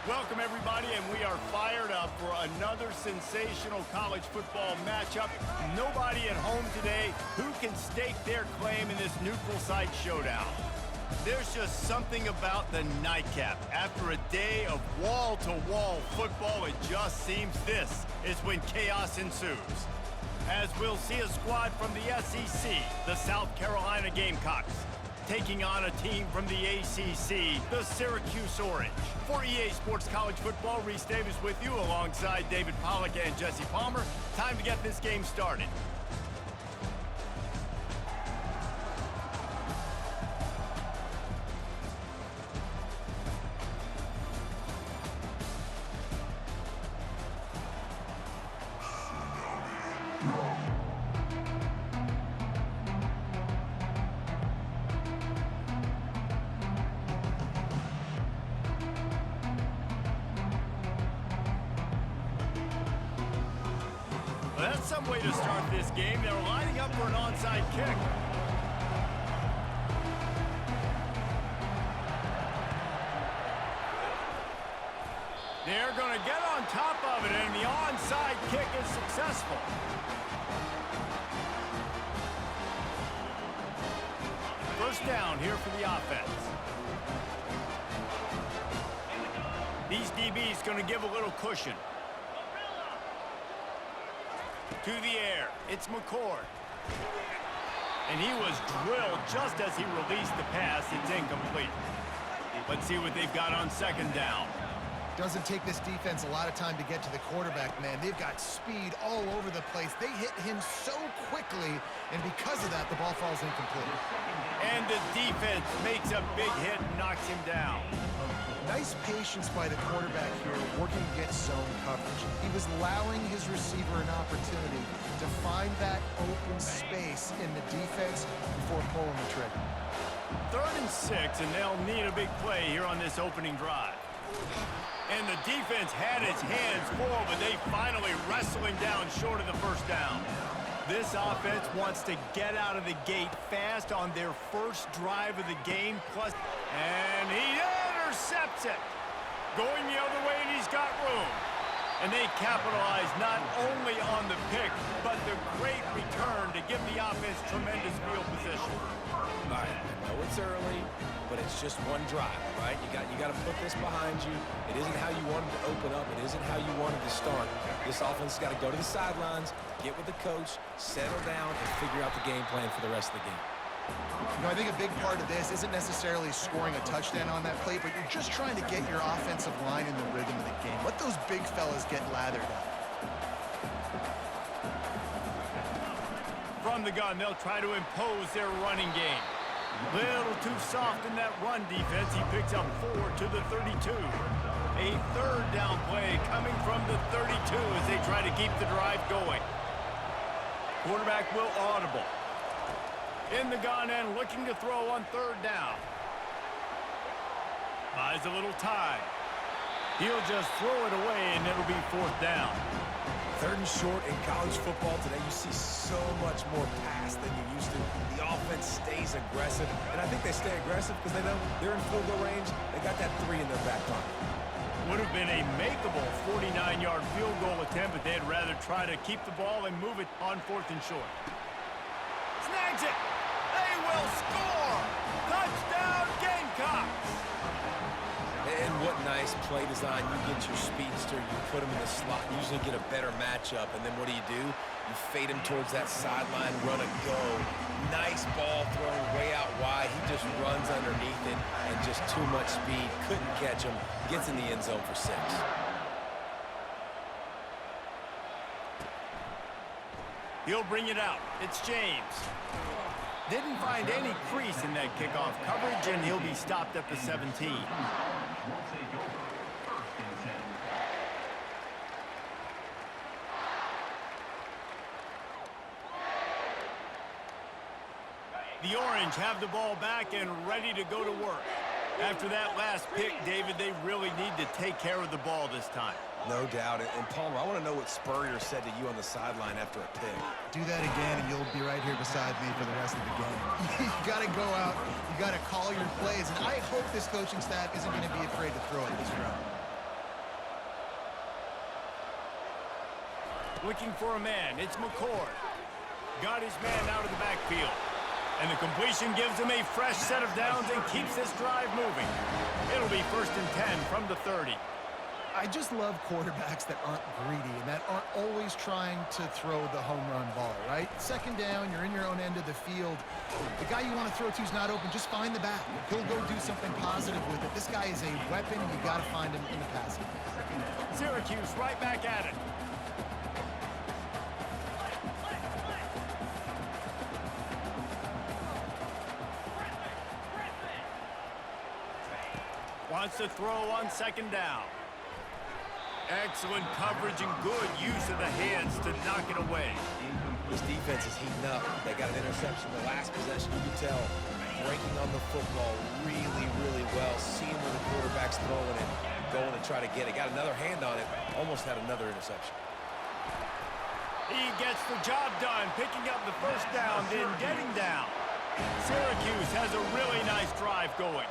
Welcome, everybody, and we are fired up for another sensational college football matchup. Nobody at home today who can stake their claim in this neutral site showdown. There's just something about the nightcap. After a day of wall-to-wall football, it just seems this is when chaos ensues. As we'll see a squad from the SEC, the South Carolina Gamecocks, taking on a team from the ACC, the Syracuse Orange. For EA Sports College Football, Reese Davis with you alongside David Pollack and Jesse Palmer. Time to get this game started. That's some way to start this game. They're lining up for an onside kick. They're going to get on top of it, and the onside kick is successful. First down here for the offense. These DBs going to give a little cushion. To the air, it's McCord. And he was drilled just as he released the pass. It's incomplete. Let's see what they've got on second down. Doesn't take this defense a lot of time to get to the quarterback, man. They've got speed all over the place. They hit him so quickly, and because of that, the ball falls incomplete. And the defense makes a big hit and knocks him down. Nice patience by the quarterback here, working against zone coverage. He was allowing his receiver an opportunity to find that open space in the defense before pulling the trigger. 3rd and 6, and they'll need a big play here on this opening drive. And the defense had its hands full, but they finally wrestle him down short of the first down. This offense wants to get out of the gate fast on their first drive of the game, and he intercepts it. Going the other way, and he's got room. And they capitalize not only on the pick, but the great return to give the offense tremendous field position. All right, I know it's early, but it's just one drive, right? You got to put this behind you. It isn't how you wanted to open up. It isn't how you wanted to start. This offense has got to go to the sidelines, get with the coach, settle down, and figure out the game plan for the rest of the game. You know, I think a big part of this isn't necessarily scoring a touchdown on that play, but you're just trying to get your offensive line in the rhythm of the game. Let those big fellas get lathered up. From the gun, they'll try to impose their running game. Little too soft in that run defense. He picks up 4 to the 32. A 3rd down play coming from the 32 as they try to keep the drive going. Quarterback will audible. In the gun and looking to throw on 3rd down. Buys a little time. He'll just throw it away, and it'll be 4th down. 3rd and short in college football today, you see so much more pass than you used to. The offense stays aggressive, and I think they stay aggressive because they know they're in field goal range. They got that 3 in their back pocket. Would have been a makeable 49-yard field goal attempt, but they'd rather try to keep the ball and move it on 4th and short. Snags it! They will score! Touchdown, Gamecocks! And what nice play design. You get your speedster, you put him in the slot, usually get a better matchup, and then what do? You fade him towards that sideline, run a go. Nice ball thrown way out wide. He just runs underneath it, and just too much speed. Couldn't catch him. Gets in the end zone for 6. He'll bring it out. It's James. Didn't find any crease in that kickoff coverage, and he'll be stopped at the 17. The Orange have the ball back and ready to go to work. After that last pick, David, they really need to take care of the ball this time. No doubt. And Palmer, I want to know what Spurrier said to you on the sideline after a pick. Do that again, and you'll be right here beside me for the rest of the game. You got to go out. You got to call your plays. And I hope this coaching staff isn't going to be afraid to throw it this round. Looking for a man. It's McCord. Got his man out of the backfield. And the completion gives him a fresh set of downs and keeps this drive moving. It'll be 1st and 10 from the 30. I just love quarterbacks that aren't greedy and that aren't always trying to throw the home run ball, right? 2nd down, you're in your own end of the field. The guy you want to throw to is not open. Just find the back. He'll go do something positive with it. This guy is a weapon. You got to find him in the passing. Syracuse right back at it. Wants to throw on 2nd down. Excellent coverage and good use of the hands to knock it away. This defense is heating up. They got an interception the last possession. You can tell breaking on the football really, really well. Seeing where the quarterback's throwing it, going to try to get it. Got another hand on it. Almost had another interception. He gets the job done, picking up the 1st down, then getting down. Syracuse has a really nice drive going.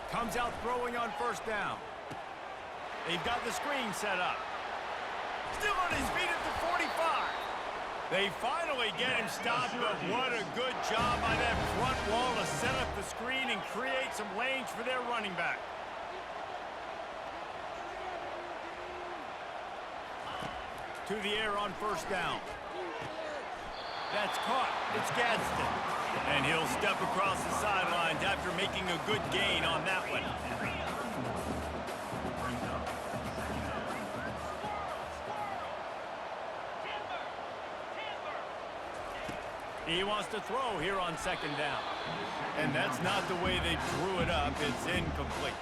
Comes out throwing on 1st down. They've got the screen set up. Still on his feet at the 45. They finally get him stopped, but what a good job by that front wall to set up the screen and create some lanes for their running back. To the air on 1st down. That's caught. It's Gadsden. And he'll step across the sidelines after making a good gain on that one. He wants to throw here on 2nd down. And that's not the way they drew it up. It's incomplete.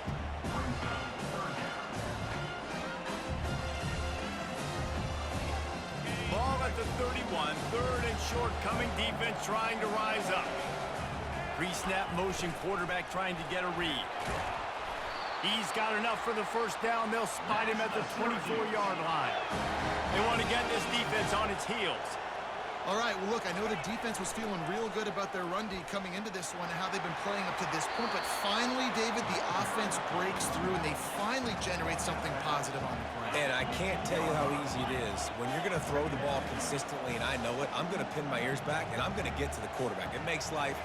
Ball at the 31, 3rd and short, coming defense trying to rise up. Pre-snap motion, quarterback trying to get a read. He's got enough for the 1st down. They'll spot him at the 24-yard line. They want to get this defense on its heels. All right, well, look, I know the defense was feeling real good about their run D coming into this one and how they've been playing up to this point, but finally, David, the offense breaks through and they finally generate something positive on the play. And I can't tell you how easy it is. When you're going to throw the ball consistently, and I know it, I'm going to pin my ears back, and I'm going to get to the quarterback. It makes life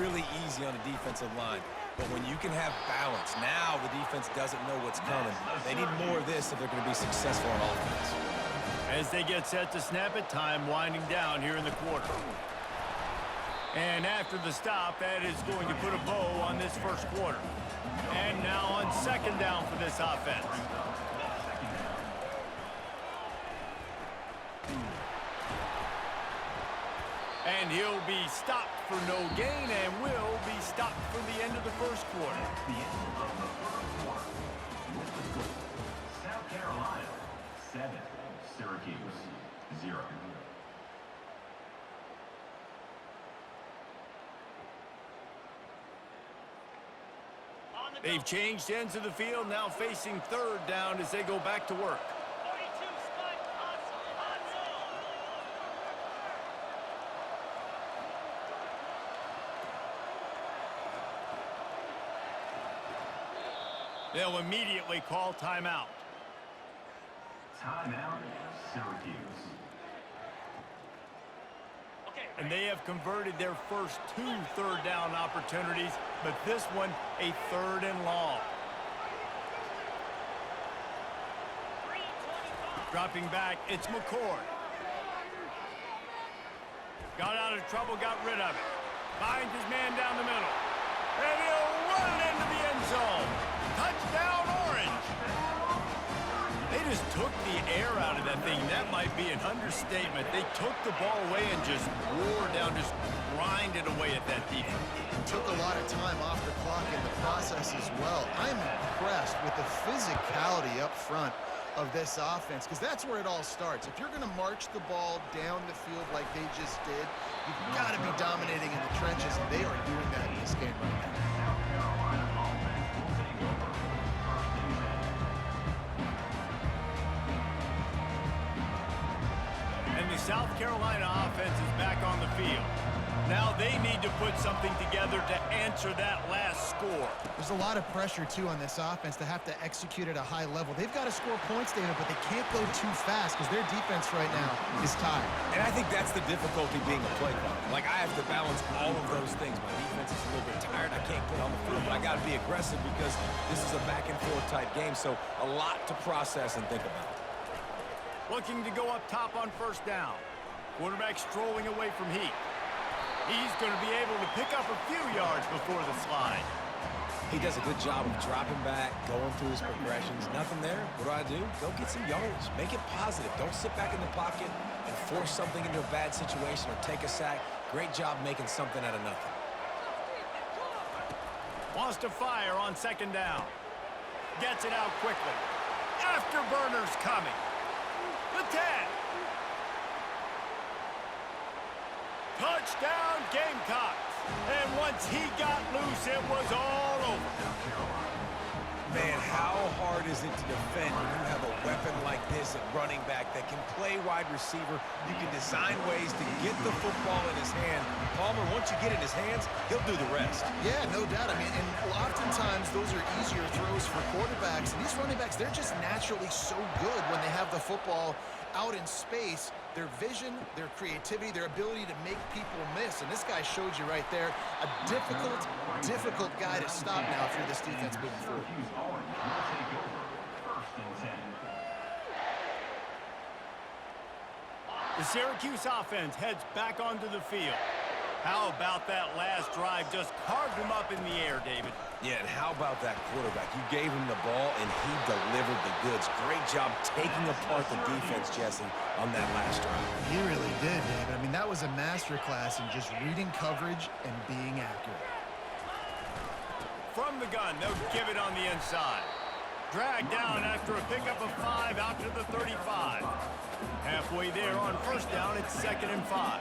really easy on the defensive line. But when you can have balance, now the defense doesn't know what's coming. They need more of this if they're going to be successful on offense. As they get set to snap it, time winding down here in the quarter. And after the stop, that is going to put a bow on this 1st quarter. And now on 2nd down for this offense. And he'll be stopped for no gain and will be stopped for the end of the 1st quarter. South Carolina, 7. Syracuse, 0. They've changed ends of the field, now facing 3rd down as they go back to work. They'll immediately call timeout. Timeout, Syracuse. And they have converted their first 2 3rd down opportunities, but this one a 3rd and long. Dropping back, it's McCord. Got out of trouble, got rid of it. Finds his man down the middle. And he'll run it into the end zone. Touchdown, Orange. They just took the air out of that thing. That might be an understatement. They took the ball away and just wore down, just grinded away at that defense. Took a lot of time off the clock in the process as well. I'm impressed with the physicality up front of this offense, because that's where it all starts. If you're going to march the ball down the field like they just did, you've got to be dominating in the trenches, and they are doing that in this game right now. And the South Carolina offense is back on the field. Now they need to put something together to answer that last score. There's a lot of pressure, too, on this offense to have to execute at a high level. They've got to score points, David, but they can't go too fast because their defense right now is tired. And I think that's the difficulty being a play caller. Like, I have to balance all of those things. My defense is a little bit tired. I can't get on the field, but I got to be aggressive because this is a back-and-forth type game, so a lot to process and think about. Looking to go up top on first down. Quarterback strolling away from heat. He's going to be able to pick up a few yards before the slide. He does a good job of dropping back, going through his progressions. Nothing there. What do? Go get some yards. Make it positive. Don't sit back in the pocket and force something into a bad situation or take a sack. Great job making something out of nothing. Wants to fire on second down. Gets it out quickly. Afterburner's coming. The 10. Touchdown, Gamecocks. And once he got loose, it was all over. Man, how hard is it to defend when you have a weapon like this at running back that can play wide receiver? You can design ways to get the football in his hand. Palmer, once you get it in his hands, he'll do the rest. Yeah, no doubt. I mean, and oftentimes those are easier throws for quarterbacks. And these running backs, they're just naturally so good when they have the football out in space. Their vision, their creativity, their ability to make people miss. And this guy showed you right there a difficult guy to stop now if you're this defense moving forward. The Syracuse offense heads back onto the field. How about that last drive? Just carved him up in the air, David. Yeah, and how about that quarterback? You gave him the ball, and he delivered the goods. Great job taking apart the defense, Jesse, on that last drive. He really did, David. I mean, that was a masterclass in just reading coverage and being accurate. From the gun, they'll give it on the inside. Dragged down after a pickup of 5 out to the 35. Halfway there on first down, it's 2nd and 5.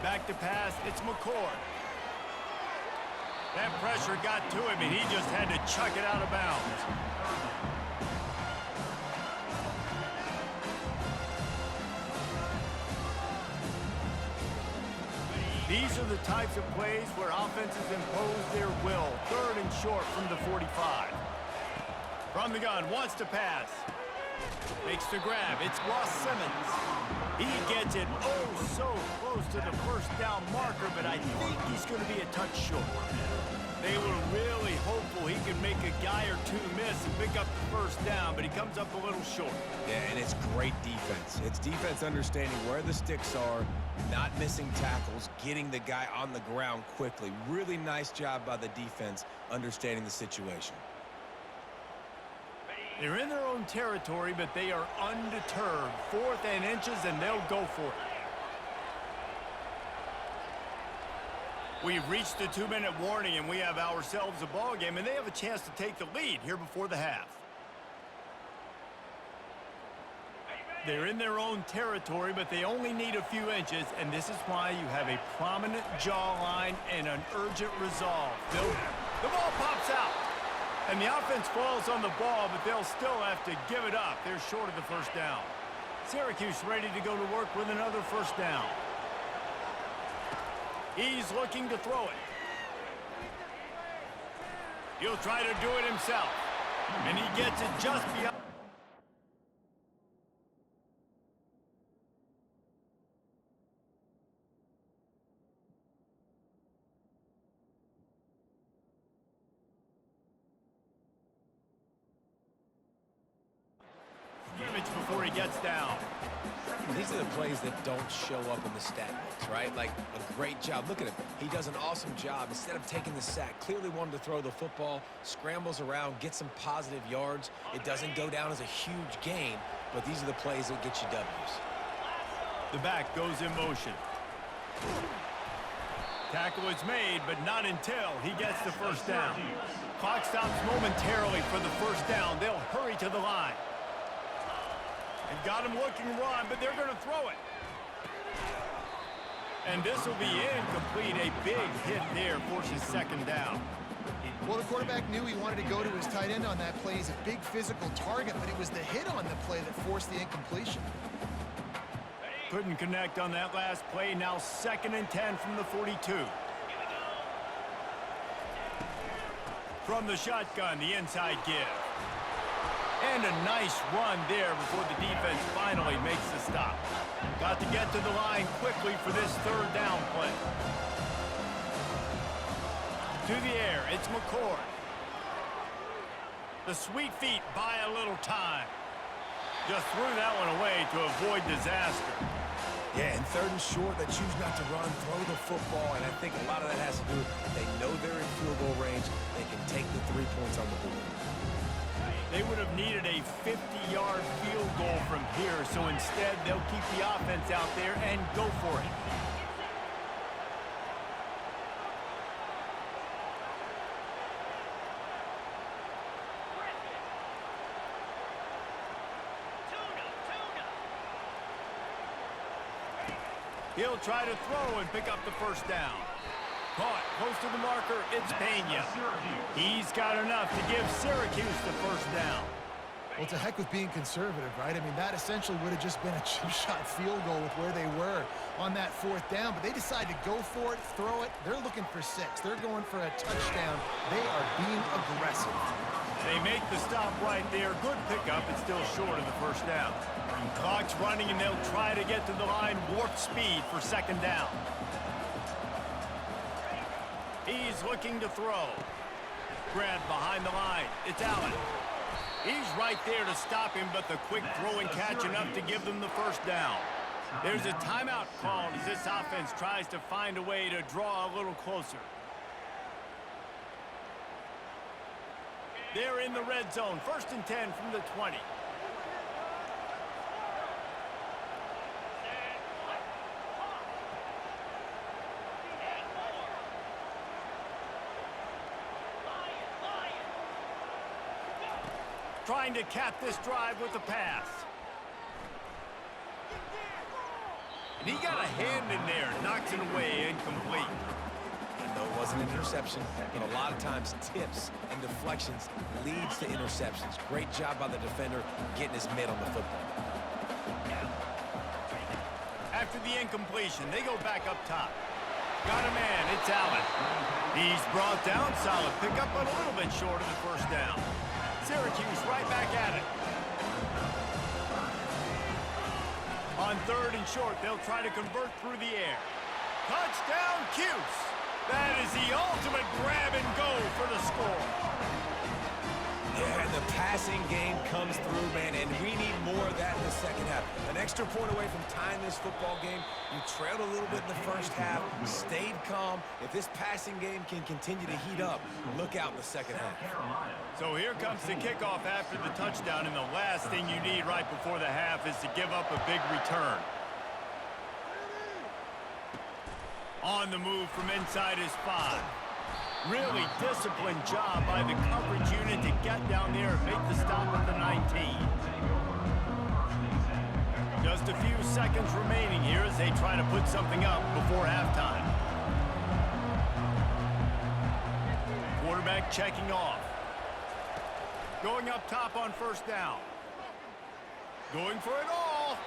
Back to pass, it's McCord. That pressure got to him, and he just had to chuck it out of bounds. These are the types of plays where offenses impose their will. 3rd and short from the 45. From the gun, wants to pass. Makes the grab. It's Ross Simmons. He gets it so close to the first down marker, but I think he's going to be a touch short. They were really hopeful he could make a guy or two miss and pick up the first down, but he comes up a little short. Yeah, and it's great defense. It's defense understanding where the sticks are, not missing tackles, getting the guy on the ground quickly. Really nice job by the defense understanding the situation. They're in their own territory, but they are undeterred. 4th and inches, and they'll go for it. We've reached the 2-minute warning, and we have ourselves a ball game, and they have a chance to take the lead here before the half. They're in their own territory, but they only need a few inches, and this is why you have a prominent jawline and an urgent resolve. The ball pops out. And the offense falls on the ball, but they'll still have to give it up. They're short of the first down. Syracuse ready to go to work with another first down. He's looking to throw it. He'll try to do it himself. And he gets it just beyond. Before he gets down. These are the plays that don't show up in the stat books, right? Like a great job. Look at him. He does an awesome job. Instead of taking the sack, clearly wanted to throw the football, scrambles around, gets some positive yards. It doesn't go down as a huge gain, but these are the plays that get you W's. The back goes in motion. Tackle is made, but not until he gets the first down. Clock stops momentarily for the first down. They'll hurry to the line. They've got him looking run, but they're going to throw it. And this will be incomplete. A big hit there forces 2nd down. Well, the quarterback knew he wanted to go to his tight end on that play. He's a big physical target, but it was the hit on the play that forced the incompletion. Couldn't connect on that last play. Now 2nd and 10 from the 42. From the shotgun, the inside give. And a nice run there before the defense finally makes the stop. Got to get to the line quickly for this 3rd down play. To the air, it's McCord. The sweet feet buy a little time. Just threw that one away to avoid disaster. Yeah, and 3rd and short, they choose not to run, throw the football, and I think a lot of that has to do with they know they're in field goal range. They can take the 3 points on the board. They would have needed a 50-yard field goal from here, so instead they'll keep the offense out there and go for it. He'll try to throw and pick up the 1st down. Caught close to the marker, it's Pena. He's got enough to give Syracuse the 1st down. Well, to heck with being conservative, right? I mean, that essentially would have just been a chip shot field goal with where they were on that 4th down, but they decide to go for it, throw it. They're looking for 6. They're going for a touchdown. They are being aggressive. They make the stop right there. Good pickup. It's still short of the 1st down. Clock's running, and they'll try to get to the line. Warp speed for 2nd down. He's looking to throw. Grabbed behind the line. It's Allen. He's right there to stop him, but the quick throw and catch enough to give them the 1st down. There's a timeout called as this offense tries to find a way to draw a little closer. They're in the red zone. 1st and 10 from the 20. Trying to cap this drive with a pass. And he got a hand in there, knocks it away, incomplete. No, it wasn't an interception, but a lot of times tips and deflections leads to interceptions. Great job by the defender getting his mitt on the football. After the incompletion, they go back up top. Got a man, it's Allen. He's brought down, solid pickup, but a little bit short of the 1st down. Syracuse right back at it. On 3rd and short, they'll try to convert through the air. Touchdown, Cuse. That is the ultimate grab and go for the score. Yeah, and the passing game comes through, man, and we need more of that in the 2nd half. An extra point away from tying this football game. You trailed a little bit in the 1st half, stayed calm. If this passing game can continue to heat up, look out in the 2nd half. So here comes the kickoff after the touchdown, and the last thing you need right before the half is to give up a big return. On the move from inside his 5. Really disciplined job by the coverage unit to get down there and make the stop at the 19. Just a few seconds remaining here as they try to put something up before halftime. Quarterback checking off. Going up top on 1st down. Going for it all.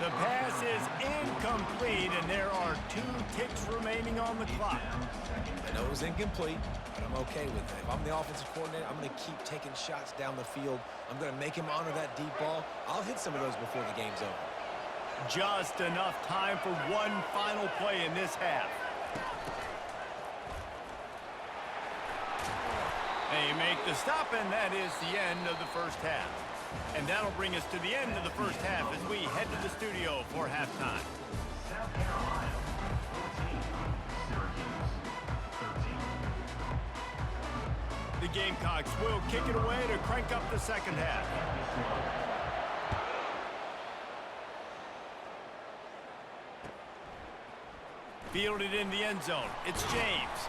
The pass is incomplete, and there are 2 ticks remaining on the clock. I know it was incomplete, but I'm okay with it. If I'm the offensive coordinator, I'm going to keep taking shots down the field. I'm going to make him honor that deep ball. I'll hit some of those before the game's over. Just enough time for one final play in this half. They make the stop, and that is the end of the 1st half. And that'll bring us to the end of the 1st half as we head to the studio for halftime. South Carolina 14, Syracuse 13. The Gamecocks will kick it away to crank up the 2nd half. Fielded in the end zone. It's James.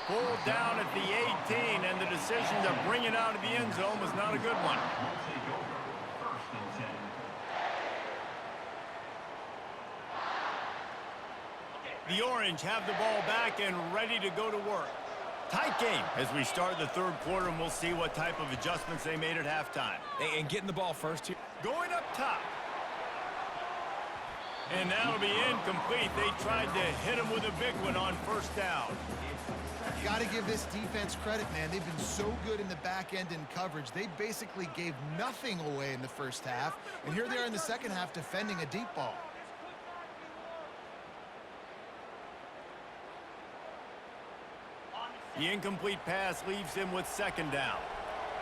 Pulled down at the 18, and the decision to bring it out of the end zone was not a good one. Take over 1st and 10. The Orange have the ball back and ready to go to work. Tight game as we start the third quarter, and we'll see what type of adjustments they made at halftime. And getting the ball first here. Going up top. And that'll be incomplete. They tried to hit him with a big one on first down. Got to give this defense credit, man. They've been so good in the back end in coverage. They basically gave nothing away in the first half. And here they are in the second half defending a deep ball. The incomplete pass leaves him with second down.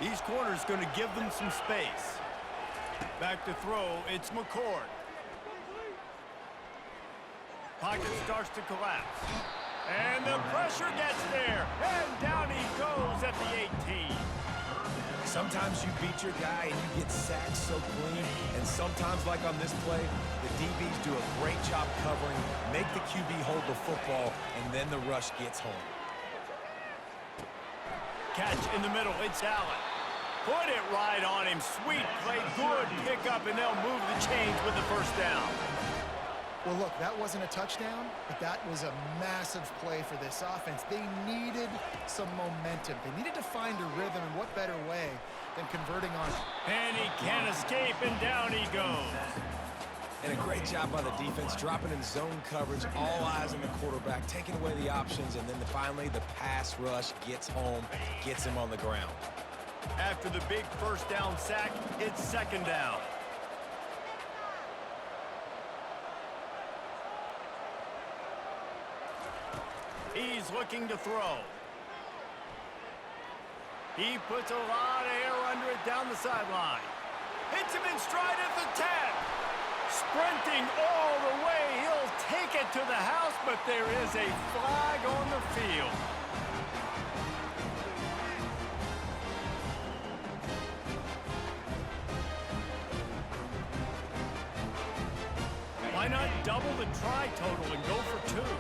These corners going to give them some space. Back to throw, it's McCord. Pocket starts to collapse. And the pressure gets there. And down he goes at the 18. Sometimes you beat your guy and you get sacked so clean. And sometimes, like on this play, the DBs do a great job covering, make the QB hold the football, and then the rush gets home. Catch in the middle, it's Allen. Put it right on him. Sweet play, good pickup, and they'll move the chains with the first down. Well, look, that wasn't a touchdown, but that was a massive play for this offense. They needed some momentum. They needed to find a rhythm, and what better way than converting on it. And he can't escape, and down he goes. And a great job by the defense, dropping in zone coverage, all eyes on the quarterback, taking away the options, and then finally the pass rush gets home, gets him on the ground. After the big first down sack, it's second down. He's looking to throw. He puts a lot of air under it down the sideline. Hits him in stride at the 10. Sprinting all the way. He'll take it to the house, but there is a flag on the field. Why not double the try total and go for two?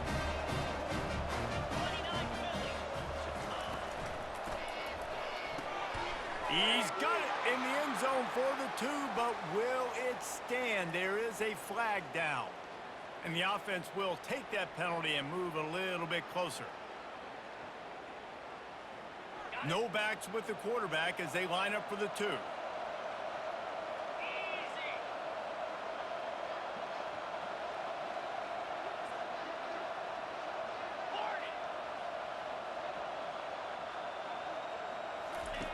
He's got it in the end zone for the two, but will it stand? There is a flag down. And the offense will take that penalty and move a little bit closer. No backs with the quarterback as they line up for the two.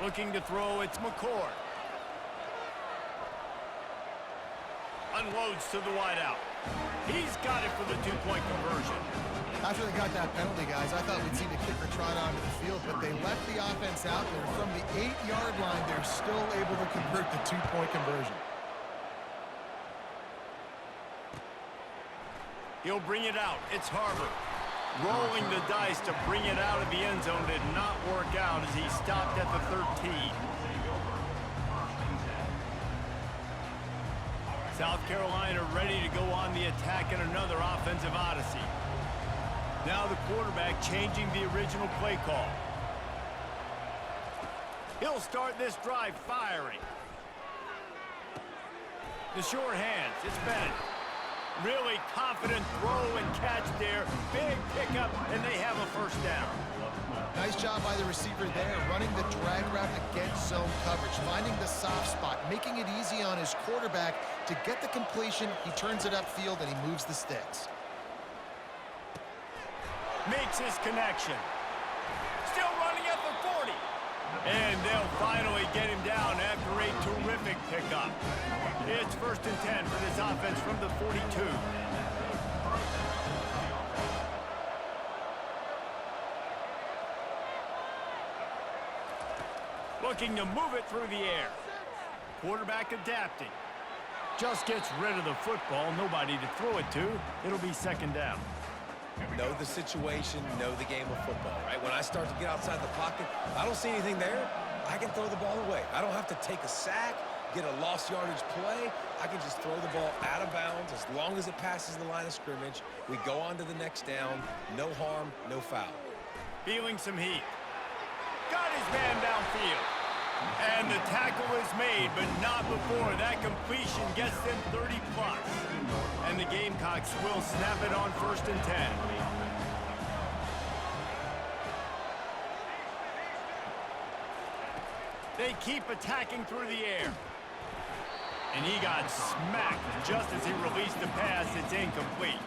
Looking to throw, it's McCord. Unloads to the wideout. He's got it for the two-point conversion. After they got that penalty, guys, I thought we'd see the kicker trot onto the field, but they left the offense out there. From the 8-yard line, they're still able to convert the two-point conversion. He'll bring it out. It's Harvard. Rolling the dice to bring it out of the end zone did not work out as he stopped at the 13. South Carolina ready to go on the attack in another offensive odyssey. Now the quarterback changing the original play call. He'll start this drive firing. The short hands, it's Bennett. Really confident throw and catch there. Big pickup, and they have a first down. Nice job by the receiver there, running the drag route against zone coverage, finding the soft spot, making it easy on his quarterback to get the completion. He turns it upfield, and he moves the sticks. Makes his connection. Still running at the 40. And they'll finally get him down after a terrific pickup. It's 1st and 10 for this offense from the 42. Looking to move it through the air. Quarterback adapting. Just gets rid of the football. Nobody to throw it to. It'll be second down. Know the situation, know the game of football, right? When I start to get outside the pocket, I don't see anything there, I can throw the ball away. I don't have to take a sack, get a lost yardage play. I can just throw the ball out of bounds as long as it passes the line of scrimmage. We go on to the next down. No harm, no foul. Feeling some heat. Got his man downfield. And the tackle is made, but not before that completion gets them 30+. And the Gamecocks will snap it on 1st and 10. They keep attacking through the air. And he got smacked just as he released the pass. It's incomplete.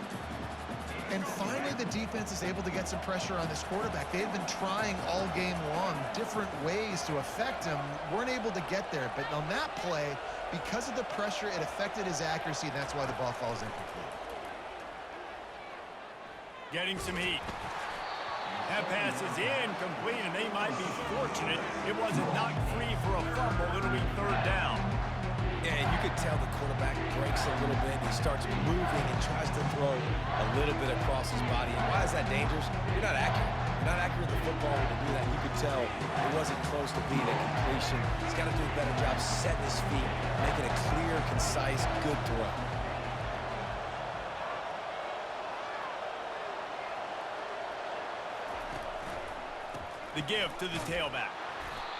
And finally, the defense is able to get some pressure on this quarterback. They've been trying all game long different ways to affect him. Weren't able to get there. But on that play, because of the pressure, it affected his accuracy, and that's why the ball falls incomplete. Getting some heat. That pass is incomplete, and they might be fortunate it wasn't knocked free for a fumble. It'll be third down. Yeah, and you could tell the quarterback breaks a little bit. He starts moving and tries to throw a little bit across his body. And why is that dangerous? You're not accurate. You're not accurate with the football when you do that. You could tell it wasn't close to being a completion. He's got to do a better job setting his feet, making a clear, concise, good throw. The give to the tailback.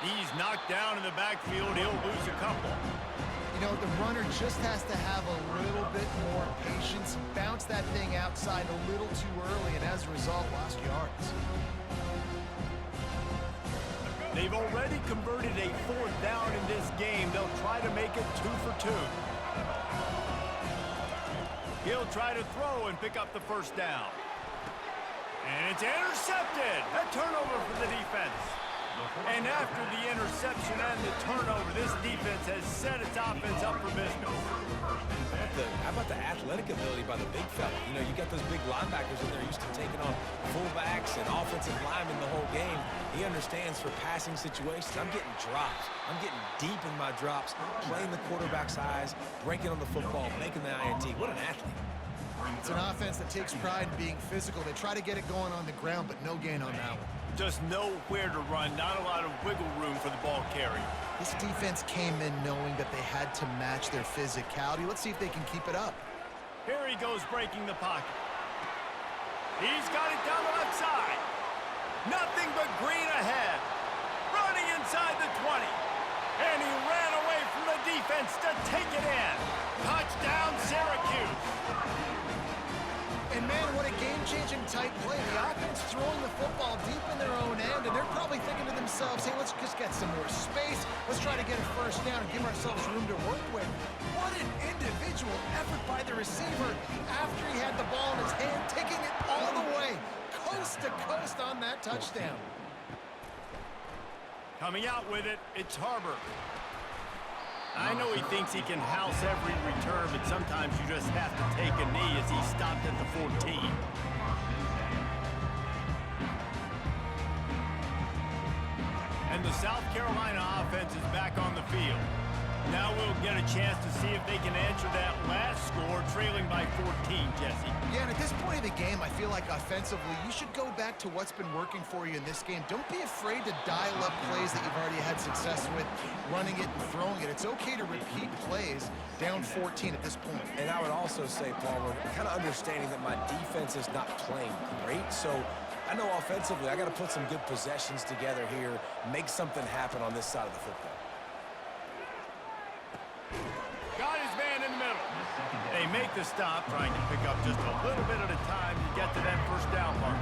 He's knocked down in the backfield. He'll lose a couple. You know, the runner just has to have a little bit more patience. Bounce that thing outside a little too early, and as a result, lost yards. They've already converted a fourth down in this game. They'll try to make it 2 for 2. He'll try to throw and pick up the first down. And it's intercepted. A turnover for the defense. And after the interception and the turnover, this defense has set its offense up for business. How about the athletic ability by the big fella? You know, you got those big linebackers in there used to taking on fullbacks and offensive linemen the whole game. He understands for passing situations. I'm getting drops. I'm getting deep in my drops, playing the quarterback's eyes, breaking on the football, making the INT. What an athlete. It's an offense that takes pride in being physical. They try to get it going on the ground, but no gain on that one. Just nowhere to run, not a lot of wiggle room for the ball carrier. This defense came in knowing that they had to match their physicality. Let's see if they can keep it up. Here he goes breaking the pocket. He's got it down the left side. Nothing but green ahead. Running inside the 20. And he ran away from the defense to take it in. Touchdown, Syracuse. And man, what a game-changing tight play. The offense throwing the football deep in their own end, and they're probably thinking to themselves, hey, let's just get some more space. Let's try to get a first down and give ourselves room to work with. What an individual effort by the receiver after he had the ball in his hand, taking it all the way, coast to coast on that touchdown. Coming out with it, it's Harbor. I know he thinks he can house every return, but sometimes you just have to take a knee as he stopped at the 14. And the South Carolina offense is back on the field. Now we'll get a chance to see if they can answer that last score, trailing by 14, Jesse. Yeah, and at this point of the game, I feel like offensively, you should go back to what's been working for you in this game. Don't be afraid to dial up plays that you've already had success with, running it and throwing it. It's okay to repeat plays down 14 at this point. And I would also say, Palmer, kind of understanding that my defense is not playing great, so I know offensively I got to put some good possessions together here, make something happen on this side of the football. Got his man in the middle. They make the stop, trying to pick up just a little bit at a time to get to that first down mark.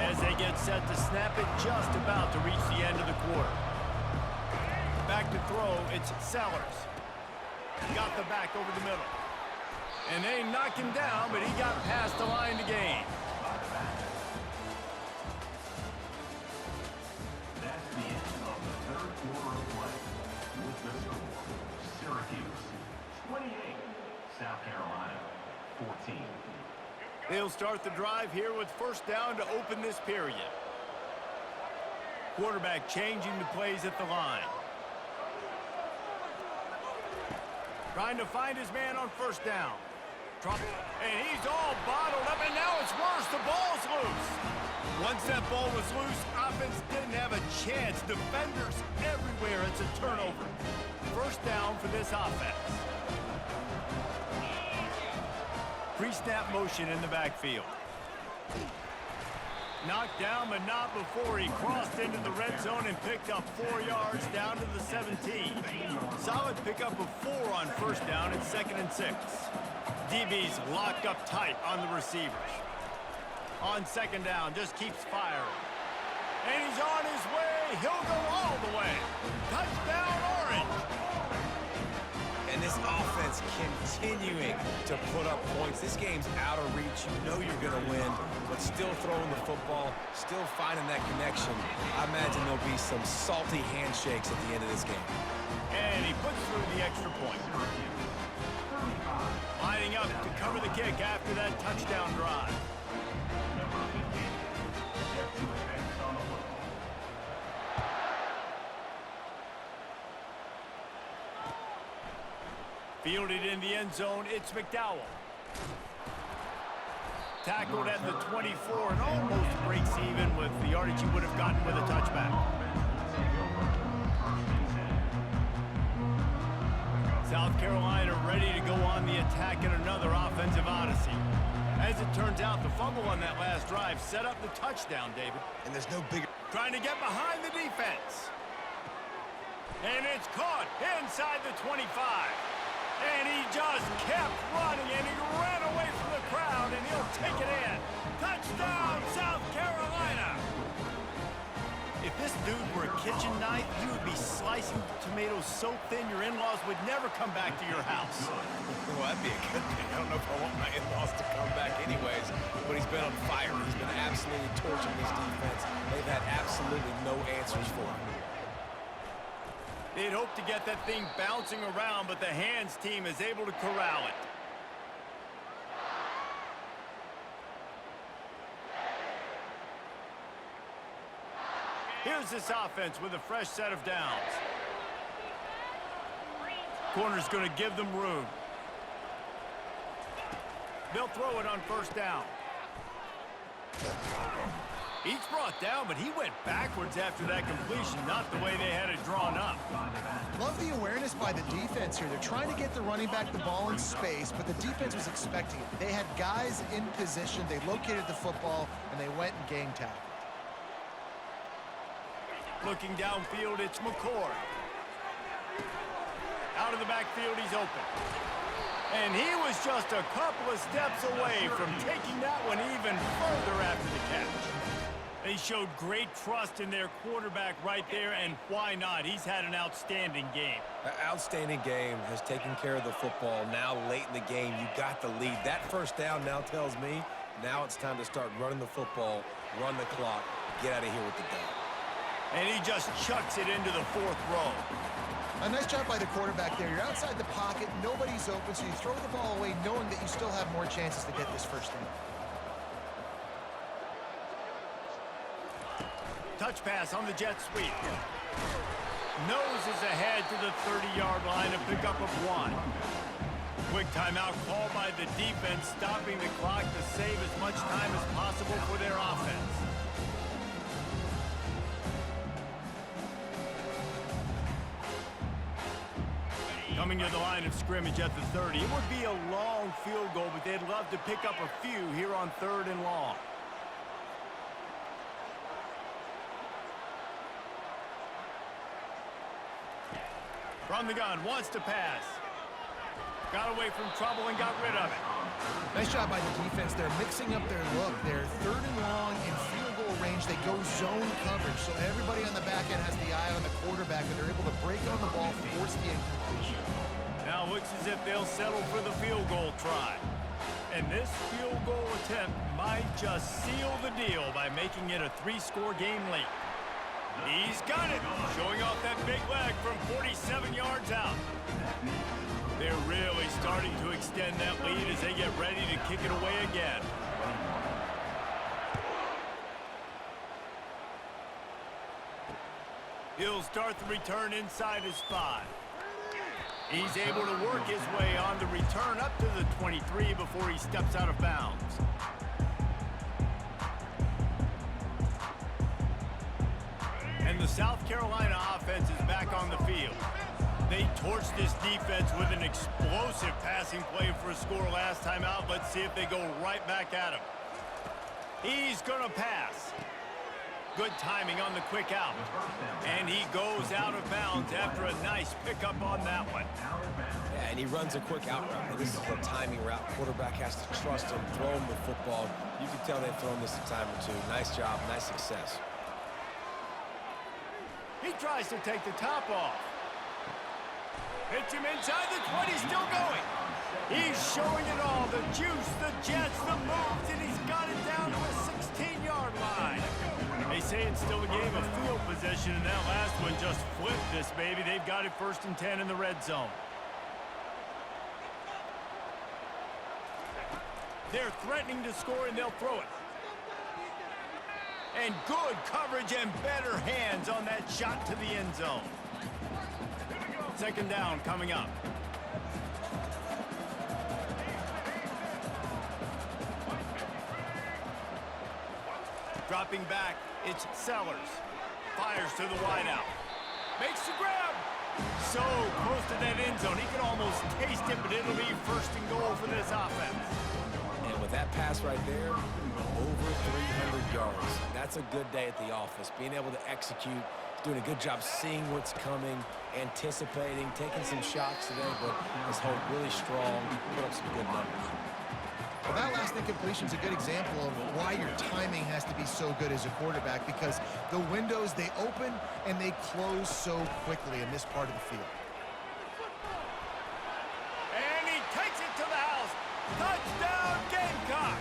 As they get set to snap it, just about to reach the end of the quarter. Back to throw, it's Sellers. Got the back over the middle. And they knock him down, but he got past the line to gain. That's the end of the third quarter of play. With the score, Syracuse 28, South Carolina 14. They'll start the drive here with first down to open this period. Quarterback changing the plays at the line. Trying to find his man on first down. And he's all bottled up, and now it's worse. The ball's loose. Once that ball was loose, offense didn't have a chance. Defenders everywhere. It's a turnover. First down for this offense. Pre-snap motion in the backfield. Knocked down, but not before he crossed into the red zone and picked up 4 yards down to the 17. Solid pickup of 4 on first down at 2nd and 6. DB's locked up tight on the receivers. On second down, just keeps firing. And he's on his way. he'll go all the way. Touchdown, Orange. And this offense continuing to put up points. This game's out of reach. You know you're going to win, but still throwing the football, still finding that connection. I imagine there'll be some salty handshakes at the end of this game. And he puts through the extra point. Lining up to cover the kick after that touchdown drive. Fielded in the end zone, it's McDowell. Tackled at the 24 and almost breaks even with the yardage he would have gotten with a touchback. South Carolina ready to go on the attack in another offensive odyssey. As it turns out, the fumble on that last drive set up the touchdown, David. And there's no bigger... Trying to get behind the defense. And it's caught inside the 25. And he just kept running, and he ran away from the crowd, and he'll take it in. Touchdown, South Carolina! If this dude were a kitchen knife, you would be slicing tomatoes so thin your in-laws would never come back to your house. Well, that'd be a good thing. I don't know if I want my in-laws to come back anyways, but he's been on fire. He's been absolutely torching this defense. They've had absolutely no answers for him. They'd hoped to get that thing bouncing around, but the hands team is able to corral it. Here's this offense with a fresh set of downs. Corner's going to give them room. They'll throw it on first down. He's brought down, but he went backwards after that completion, not the way they had it drawn up. Love the awareness by the defense here. They're trying to get the running back the ball in space, but the defense was expecting it. They had guys in position. They located the football, and they went and game tackled. Looking downfield, it's McCord. Out of the backfield, he's open. And he was just a couple of steps away from taking that one even further after the catch. They showed great trust in their quarterback right there, and why not? He's had an outstanding game. An outstanding game, has taken care of the football. Now, late in the game, you got the lead. That first down now tells me now it's time to start running the football, run the clock, get out of here with the dog. And he just chucks it into the fourth row. A nice job by the quarterback there. You're outside the pocket, nobody's open, so you throw the ball away knowing that you still have more chances to get this first down. Touch pass on the jet sweep. Noses ahead to the 30-yard line, a pickup of 1. Quick timeout called by the defense, stopping the clock to save as much time as possible for their offense. Coming to the line of scrimmage at the 30. It would be a long field goal, but they'd love to pick up a few here on 3rd and long. From the gun, wants to pass. Got away from trouble and got rid of it. Nice job by the defense. They're mixing up their look. They're 3rd and long in field goal range. They go zone coverage, so everybody on the back end has the eye on the quarterback, and they're able to break on the ball, force the incompletion. Now it looks as if they'll settle for the field goal try. And this field goal attempt might just seal the deal by making it a 3-score game late. He's got it, showing off that big leg from 47 yards out. They're really starting to extend that lead as they get ready to kick it away again. He'll start the return inside his 5. He's able to work his way on the return up to the 23 before he steps out of bounds. And the South Carolina offense is back on the field. They torched this defense with an explosive passing play for a score last time out. Let's see if they go right back at him. He's going to pass. Good timing on the quick out. And he goes out of bounds after a nice pickup on that one. Yeah, and he runs a quick out route. And this is a timing route. Quarterback has to trust him, throw him the football. You can tell they've thrown this a time or two. Nice job, nice success. He tries to take the top off. Hits him inside the 20, still going. He's showing it all, the juice, the jets, the moves, and he's got it down to a 16-yard line. They say it's still a game of field position, and that last one just flipped this baby. They've got it 1st and 10 in the red zone. They're threatening to score, and they'll throw it. And good coverage and better hands on that shot to the end zone. 2nd down coming up. Dropping back, it's Sellers. Fires to the wideout. Makes the grab. So close to that end zone. He can almost taste it, but it'll be 1st and goal for this offense. And with that pass right there, over 300 yards. That's a good day at the office. Being able to execute, doing a good job seeing what's coming, anticipating, taking some shots today, but his hold really strong, put up some good numbers. Well, that last incompletion is a good example of why your timing has to be so good as a quarterback, because the windows, they open and they close so quickly in this part of the field. And he takes it to the house. Touchdown, Gamecocks!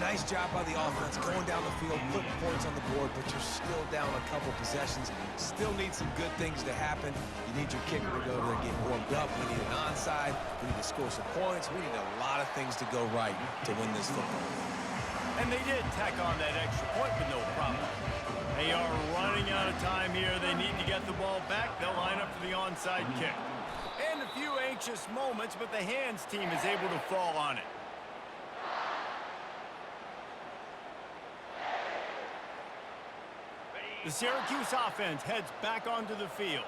Nice job by the offense, going down the field, putting points on the board, but you're still down a couple possessions. Still need some good things to happen. You need your kicker to go over there and get warmed up. We need an onside. We need to score some points. We need a lot of things to go right to win this football game. And they did tack on that extra point with no problem. They are running out of time here. They need to get the ball back. They'll line up for the onside kick. And a few anxious moments, but the hands team is able to fall on it. The Syracuse offense heads back onto the field.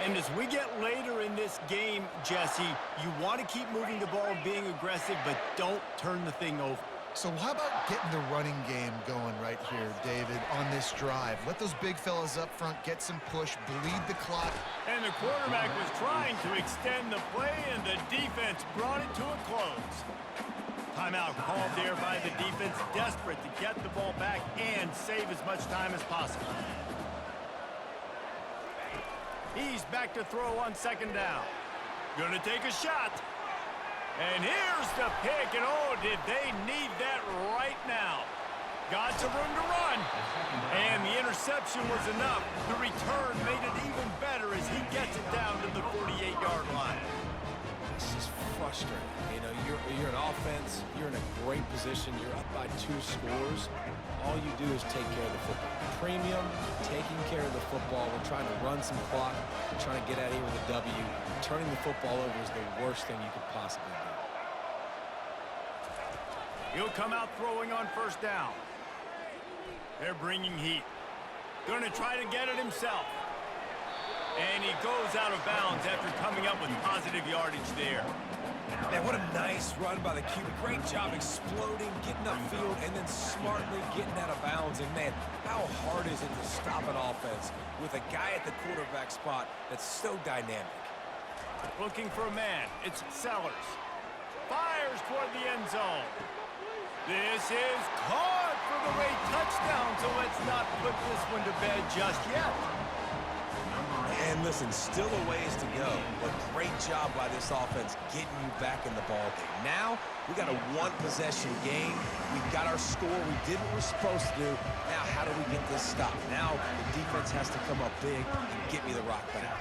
And as we get later in this game, Jesse, you want to keep moving the ball and being aggressive, but don't turn the thing over. So how about getting the running game going right here, David, on this drive? Let those big fellas up front get some push, bleed the clock. And the quarterback was trying to extend the play, and the defense brought it to a close. Timeout called there by the defense, desperate to get the ball back and save as much time as possible. He's back to throw on 2nd down. Gonna take a shot. And here's the pick, and oh, did they need that right now. Got some room to run. And the interception was enough. The return made it even better as he gets it down to the 48-yard line. This is frustrating. You know, you're an offense, you're in a great position, you're up by 2 scores. All you do is take care of the football. Premium, taking care of the football. We're trying to run some clock. We're trying to get out of here with a W. Turning the football over is the worst thing you could possibly do. He'll come out throwing on 1st down. They're bringing heat. Going to try to get it himself. And he goes out of bounds after coming up with positive yardage there. Man, what a nice run by the QB. Great job exploding, getting upfield, and then smartly getting out of bounds. And, man, how hard is it to stop an offense with a guy at the quarterback spot that's so dynamic? Looking for a man. It's Sellers. Fires toward the end zone. This is caught for the late touchdown, so let's not put this one to bed just yet. And listen, still a ways to go, but great job by this offense getting you back in the ball game. Now, we got a 1-possession game. We've got our score. We did what we're supposed to do. Now, how do we get this stopped? Now, the defense has to come up big and get me the rock back.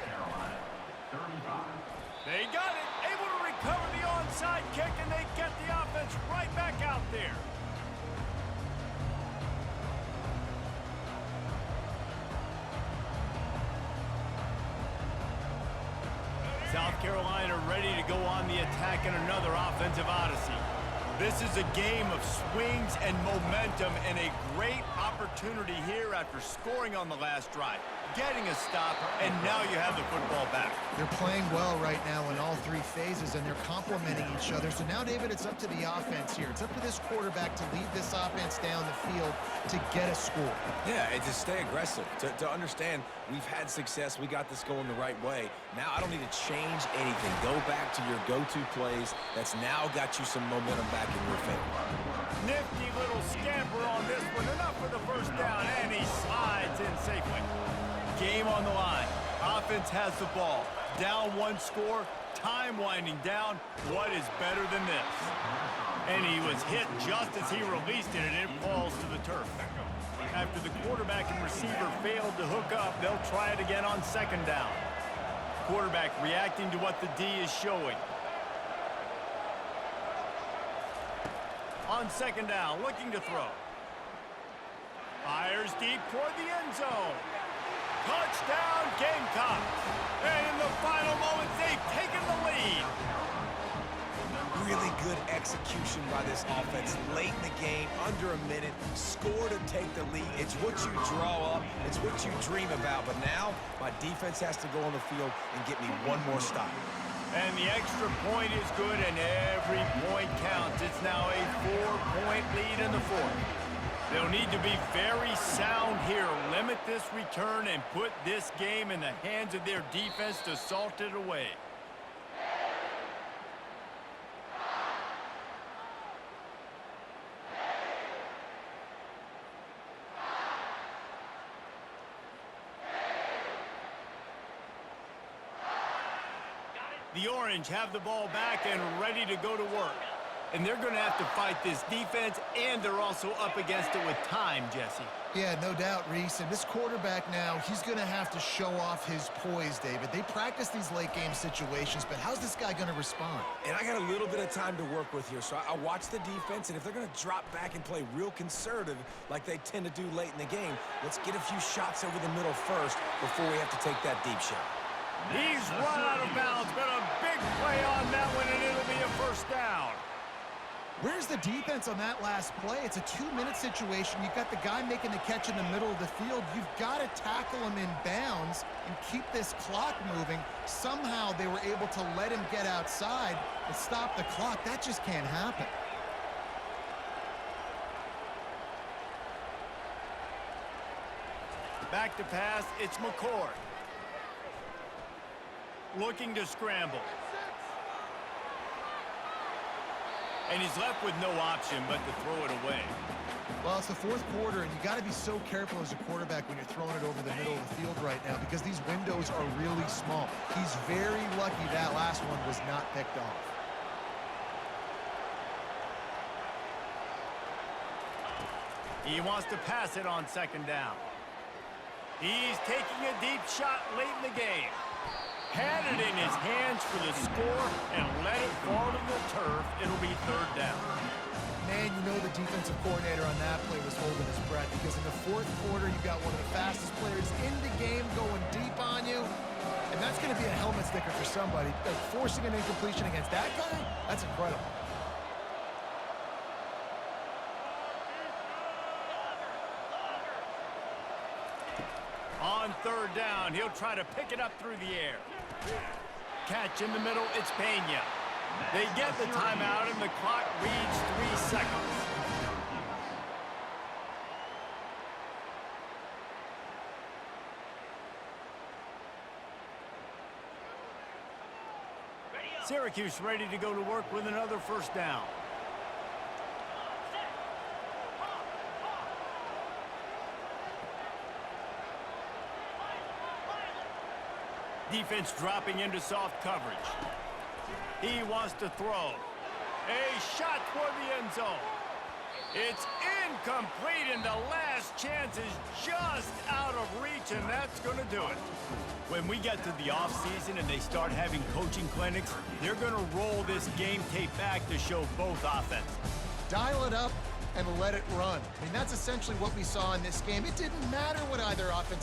They got it, able to recover the onside kick, and they get the offense right back out there. South Carolina ready to go on the attack in another offensive odyssey. This is a game of swings and momentum and a great opportunity here after scoring on the last drive. getting a stop, and now you have the football back. They're playing well right now in all three phases, and they're complementing each other. So now, David, it's up to the offense here. It's up to this quarterback to lead this offense down the field to get a score. Yeah, and to stay aggressive, to understand we've had success, we got this going the right way. Now I don't need to change anything. Go back to your go-to plays. That's now got you some momentum back in your favor. Nifty little scamper on this one. Enough for the first down, and he slides in safely. Game on the line. Offense has the ball. Down one score. Time winding down. What is better than this? And he was hit just as he released it, and it falls to the turf. After the quarterback and receiver failed to hook up, they'll try it again on second down. Quarterback reacting to what the D is showing. On second down, looking to throw. Fires deep toward the end zone. Touchdown, Gamecocks. And in the final moments, they've taken the lead. Really good execution by this offense late in the game, under a minute, score to take the lead. It's what you draw up, it's what you dream about, but now my defense has to go on the field and get me one more stop. And the extra point is good, and every point counts. It's now a 4-point lead in the fourth. They'll need to be very sound here, limit this return, and put this game in the hands of their defense to salt it away. The Orange have the ball back and ready to go to work. And they're going to have to fight this defense, and they're also up against it with time, Jesse. Yeah, no doubt, Reese. And this quarterback now, he's going to have to show off his poise, David. They practice these late-game situations, but how's this guy going to respond? And I got a little bit of time to work with here, so I watch the defense, and if they're going to drop back and play real conservative like they tend to do late in the game, let's get a few shots over the middle first before we have to take that deep shot. He's run out of bounds, but a big play on that one, and it'll be a first down. Where's the defense on that last play? It's a 2-minute situation. You've got the guy making the catch in the middle of the field. You've got to tackle him in bounds and keep this clock moving. Somehow they were able to let him get outside and stop the clock. That just can't happen. Back to pass, it's McCord. Looking to scramble. And he's left with no option but to throw it away. Well, it's the fourth quarter, and you got to be so careful as a quarterback when you're throwing it over the middle of the field right now because these windows are really small. He's very lucky that last one was not picked off. He wants to pass it on second down. He's taking a deep shot late in the game. Had it in his hands for the score and let it fall to the turf. It'll be third down. Man, you know the defensive coordinator on that play was holding his breath because in the fourth quarter, you've got one of the fastest players in the game going deep on you. And that's going to be a helmet sticker for somebody. Forcing an incompletion against that guy, that's incredible. On third down, he'll try to pick it up through the air. Catch in the middle, it's Pena. They get the timeout, and the clock reads 3 seconds. Syracuse ready to go to work with another first down. Defense dropping into soft coverage. He wants to throw. A shot toward the end zone. It's incomplete, and the last chance is just out of reach, and that's going to do it. When we get to the offseason and they start having coaching clinics, they're going to roll this game tape back to show both offenses. Dial it up and let it run. I mean, that's essentially what we saw in this game. It didn't matter what either offense